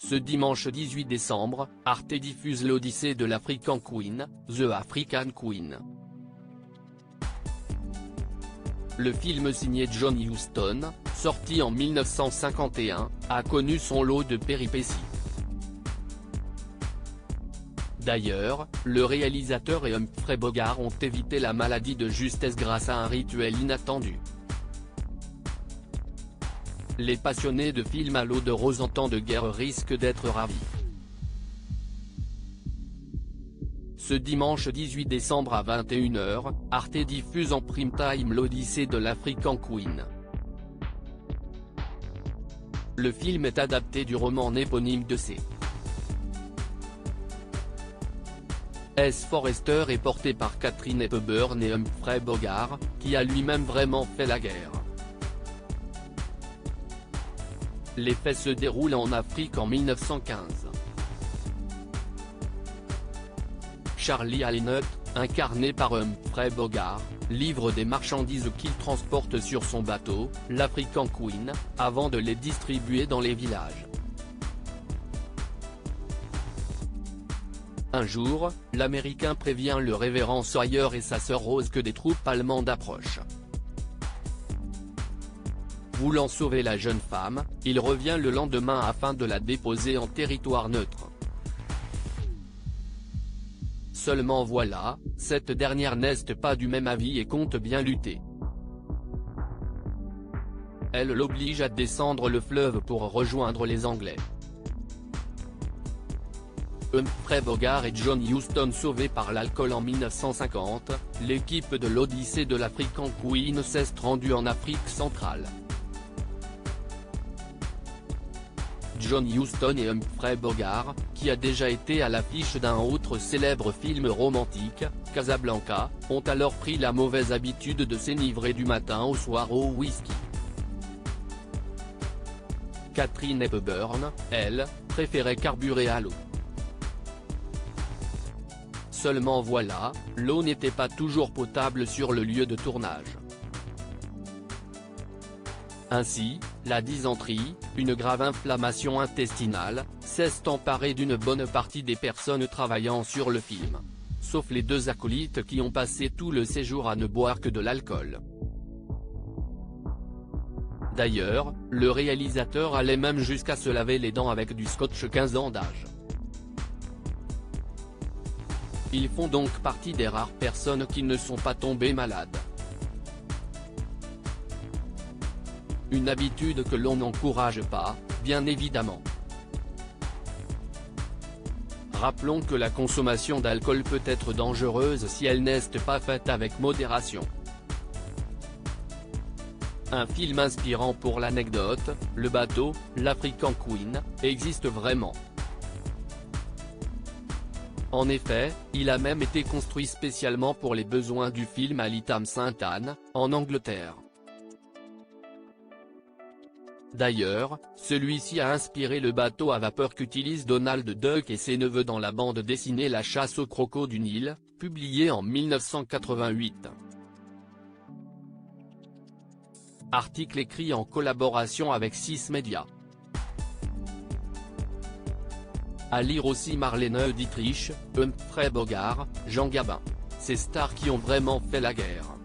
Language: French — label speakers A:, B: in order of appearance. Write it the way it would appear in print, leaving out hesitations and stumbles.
A: Ce dimanche 18 décembre, Arte diffuse l'Odyssée de l'African Queen, The African Queen. Le film signé John Huston, sorti en 1951, a connu son lot de péripéties. D'ailleurs, le réalisateur et Humphrey Bogart ont évité la maladie de justesse grâce à un rituel inattendu. Les passionnés de films à l'eau de rose en temps de guerre risquent d'être ravis. Ce dimanche 18 décembre à 21 h, Arte diffuse en prime time l'Odyssée de l'African Queen. Le film est adapté du roman éponyme de C. S. Forrester et porté par Katharine Hepburn et Humphrey Bogart, qui a lui-même vraiment fait la guerre. Les faits se déroulent en Afrique en 1915. Charlie Allenut, incarné par Humphrey Bogart, livre des marchandises qu'il transporte sur son bateau, l'African Queen, avant de les distribuer dans les villages. Un jour, l'Américain prévient le révérend Sawyer et sa sœur Rose que des troupes allemandes approchent. Voulant sauver la jeune femme, il revient le lendemain afin de la déposer en territoire neutre. Seulement voilà, cette dernière n'est pas du même avis et compte bien lutter. Elle l'oblige à descendre le fleuve pour rejoindre les Anglais. Humphrey Bogart et John Huston sauvés par l'alcool en 1950, l'équipe de l'Odyssée de l'African Queen s'est rendue en Afrique centrale. John Huston et Humphrey Bogart, qui a déjà été à l'affiche d'un autre célèbre film romantique, Casablanca, ont alors pris la mauvaise habitude de s'enivrer du matin au soir au whisky. Katharine Hepburn, elle, préférait carburer à l'eau. Seulement voilà, l'eau n'était pas toujours potable sur le lieu de tournage. Ainsi, la dysenterie, une grave inflammation intestinale, s'est emparée d'une bonne partie des personnes travaillant sur le film. Sauf les deux acolytes qui ont passé tout le séjour à ne boire que de l'alcool. D'ailleurs, le réalisateur allait même jusqu'à se laver les dents avec du scotch 15 ans d'âge. Ils font donc partie des rares personnes qui ne sont pas tombées malades. Une habitude que l'on n'encourage pas, bien évidemment. Rappelons que la consommation d'alcool peut être dangereuse si elle n'est pas faite avec modération. Un film inspirant pour l'anecdote, Le bateau, l'African Queen, existe vraiment. En effet, il a même été construit spécialement pour les besoins du film à Lytham St Anne, en Angleterre. D'ailleurs, celui-ci a inspiré le bateau à vapeur qu'utilisent Donald Duck et ses neveux dans la bande dessinée La chasse aux crocos du Nil, publiée en 1988. Article écrit en collaboration avec 6 médias. À lire aussi Marlène Dietrich, Humphrey Bogart, Jean Gabin. Ces stars qui ont vraiment fait la guerre.